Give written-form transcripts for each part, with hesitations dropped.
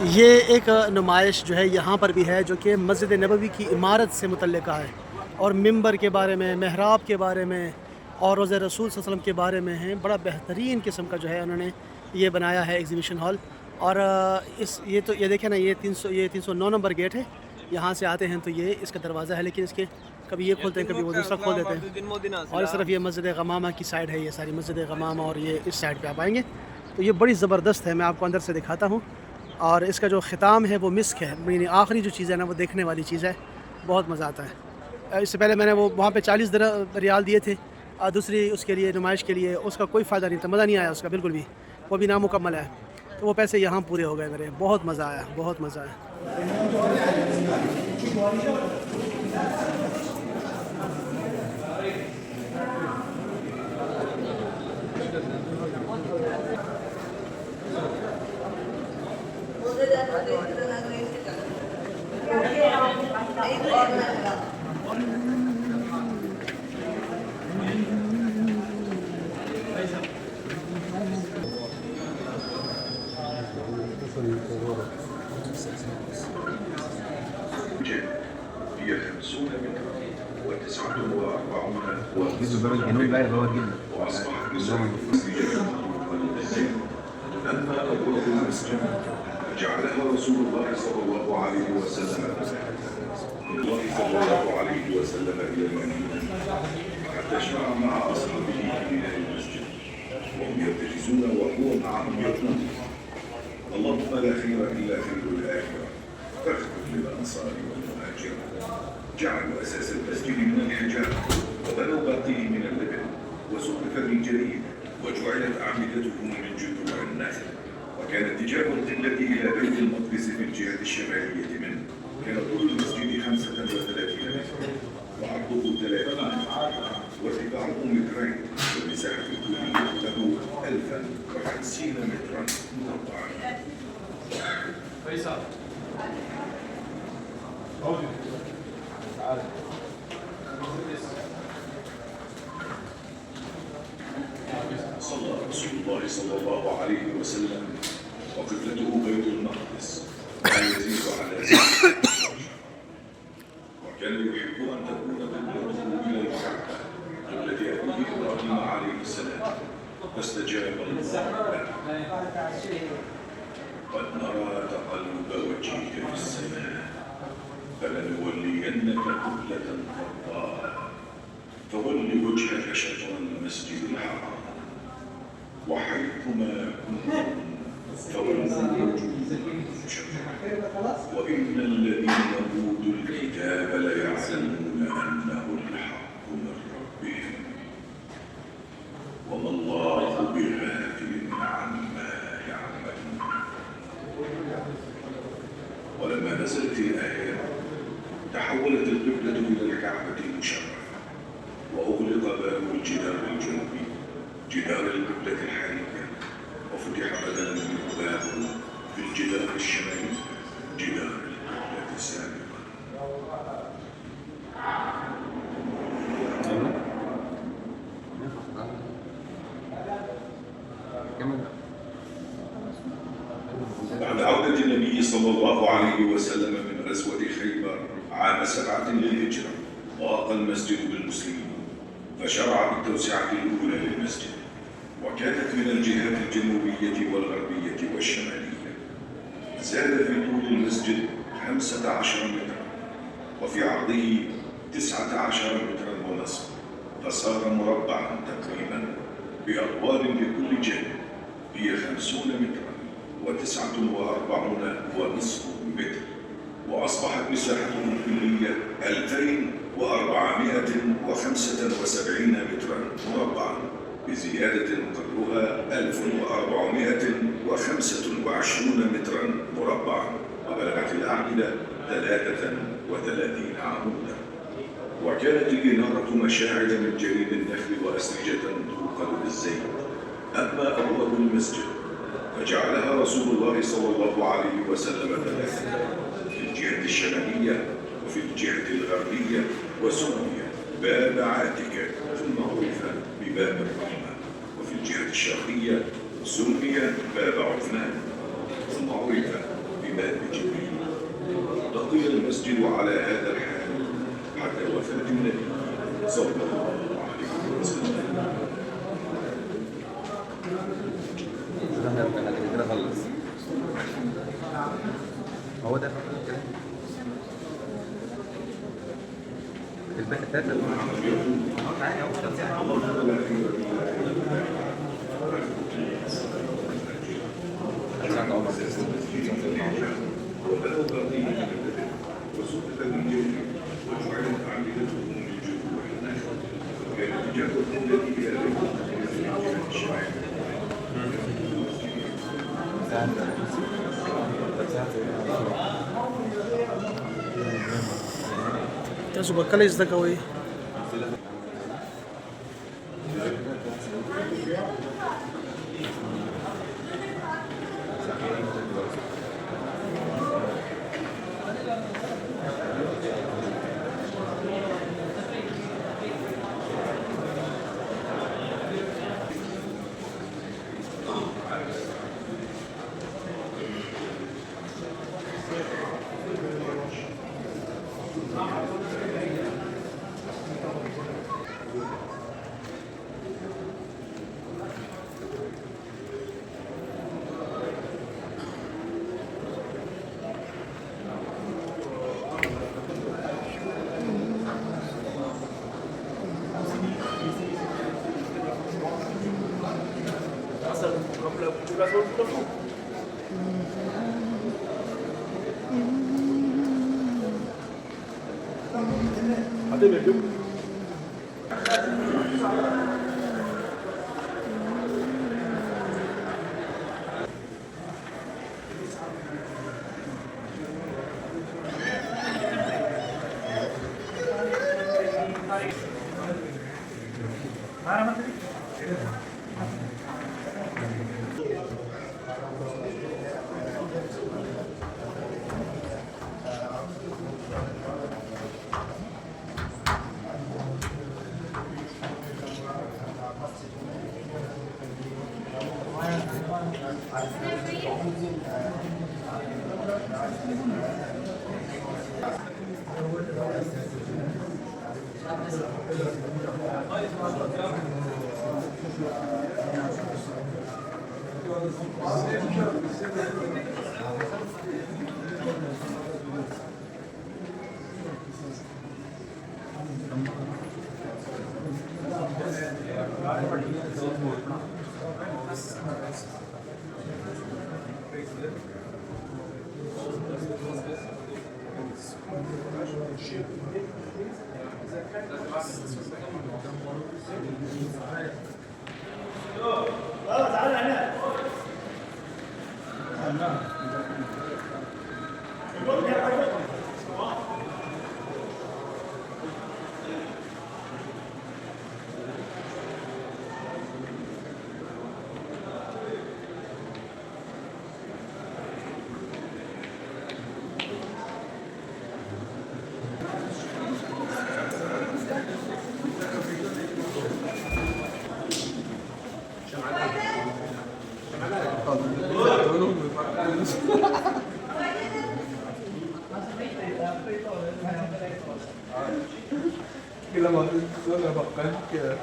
ये एक नुमाइश जो है यहाँ पर भी है, जो कि मस्जिद नबवी की इमारत से मुतल्लिक़ा है और मिंबर के बारे में, मेहराब के बारे में और रोज़े रसूल सल्लल्लाहु अलैहि वसल्लम के बारे में है। बड़ा बेहतरीन किस्म का जो है उन्होंने ये बनाया है एग्ज़िबिशन हॉल। और इस ये देखें ना, ये 309 नंबर गेट है। यहाँ से आते हैं तो ये इसका दरवाज़ा है, लेकिन इसके कभी ये खोलते हैं, कभी वो दूसरा खोल देते हैं। और इस तरफ ये मस्जिद गमामा की साइड है, ये सारी मस्जिद गमामा, और ये इस साइड पे आप आएँगे तो ये बड़ी ज़बरदस्त है। मैं आपको अंदर से दिखाता हूँ। और इसका जो ख़िताम है वो मिस्क है, यानी आखिरी जो चीज़ है ना, वो देखने वाली चीज़ है, बहुत मज़ा आता है। इससे पहले मैंने वो वहाँ पे 40 रियाल दिए थे दूसरी उसके लिए, नुमाइश के लिए, उसका कोई फ़ायदा नहीं था, मज़ा नहीं आया उसका बिल्कुल भी, वो भी नामुकम्मल है। तो वो पैसे यहाँ पूरे हो गए मेरे, बहुत मज़ा आया, बहुत मज़ा आया। هي 50 مترا و49 جيب باب الجنوب بقى اللي هو جدا وأصبحت مساحة مسجدا ولدتين. أما أبواب المسجد جعلها رسول الله صلى الله عليه وسلم إلى المدينة حتى اجتمع مع أصحابه في بناء المسجد وهم يرتكزون وهو معهم يقول: اللهم لا خير إلا خير الآخرة فاغفر للأنصار والمهاجر. جعلوا أساس المسجد من الحجارة وبنوا باقيه من اللبن وسقف بالجليد وجعلت أعمدته من جذوع النخل. وكان اتجاه القبلة إلى بيت المقدس في الجهة الشمالية منه. كان طول المسجد 35 مترا وعرضه 30 مترا وارتفاعه مترين والمساحة الكلية له 1050 مترا مربعا. صلى رسول الله صلى الله عليه وسلم وقبلته بيت المقدس لا يزيد على ذلك. وكان يحب أن تكون قبلته إلى الكعبة قبلة أبيه إبراهيم عليه السلام فاستجاب الله له. قد نرى تقلب وجهك في السماء فلنولينك قبلة ترضاها فول وجهك شطر المسجد الحرام وحيثما كنتم فولوا وجوهكم شطره وإن الذين أوتوا الكتاب ليعلمون أنه الحق من ربهم وما الله بغافل عما يعملون. ولما نزلت الآية تحولت القبلة إلى الكعبة المشرفة وأغلق باب الجدار الجنوبي جدار القبلة الحالية وفتح بدلا منه باب في الجدار الشمالي جدار القبلة سابقا. بعد عودة النبي صلى الله عليه وسلم من غزوة خيبر عام 7 للهجرة ضاق المسجد بالمسلمين فشرع بالتوسعة الأولى للمسجد وكانت من الجهات الجنوبية والغربية والشمالية. زاد في طول المسجد 15 مترا وفي عرضه 19 مترا ونصف فصار مربعا تقريبا بأطوال لكل جانب هي 50 مترا و49.5 متر وأصبحت مساحته الكلية 2475 مترا مربعا بزيادة قدرها 1425 مترا مربعا وبلغت الأعمدة 33 عمودا. وكانت الإنارة مشاعل من جليد النخل وأسرجة توقد بالزيت. أما أبواب المسجد فجعلها رسول الله صلى الله عليه وسلم 3 في الجهة الشمالية وفي الجهة الغربية وسمي باب عاتكة ثم عرف بباب الرحمة. وفي الجهة الشرقية سمي باب عثمان ثم عرف النبي صلى الله عليه وسلم. كده خلص. هو ده كده. الباقي التالتة معايا اهو وسقط بالجن وجعلت عاملته من جذوع النخل وكانت جهة الذي إلى ذكر الشعير. Kita coba kali da kawai. Kila waktu itu nggak makan ya.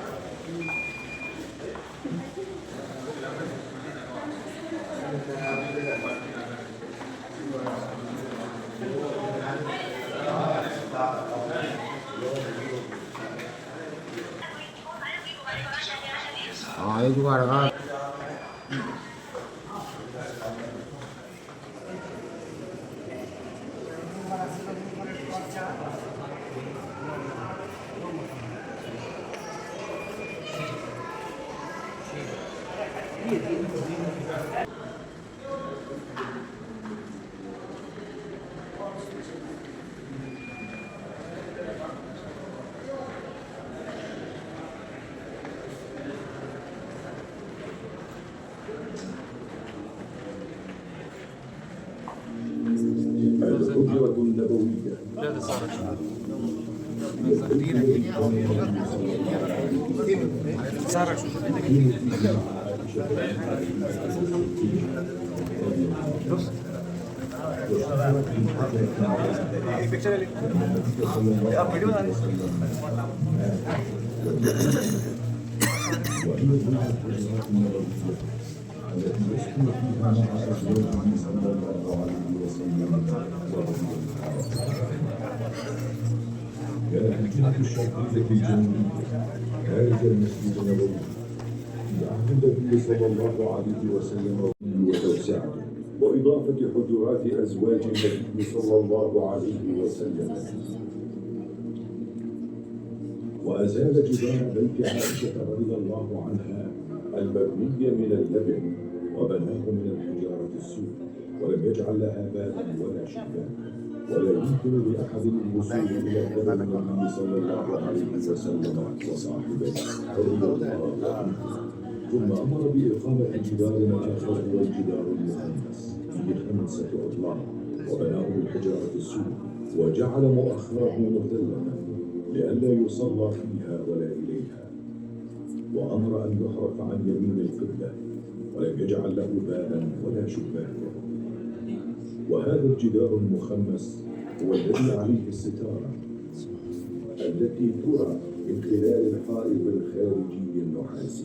Itu ada. الأجرة النبوية. وهي بيوت الحجرات النبوية التي يسكن فيها مع أزواجه صلى الله عليه وسلم كانت الجهة الشرقية الجنوبية خارج المسجد النبوي في عهد النبي صلى الله عليه وسلم وتوسعته وإضافة حجرات أزواج النبي صلى الله عليه وسلم وأزال جدار بيت عائشة رضي الله عنها المبني من اللبن وبناه من الحجارة السود ولم يجعل لها بابا ولا شباك ولا يمكن لأحد الوصول إلى باب النبي صلى الله عليه وسلم وصاحبه رضي الله عنه ثم أمر بإقامة جدار آخر هو الجدار المخمس فيه 5 أضلاع وبناه بالحجارة السود وجعل مؤخره مثلثا لئلا يصلى فيها ولا إليها وأمر أن يحرف عن يمين القبلة ولم يجعل له بابا ولا شباكا وهذا الجدار المخمس هو الذي عليه الستارة التي ترى من خلال الحائط الخارجي النحاسي.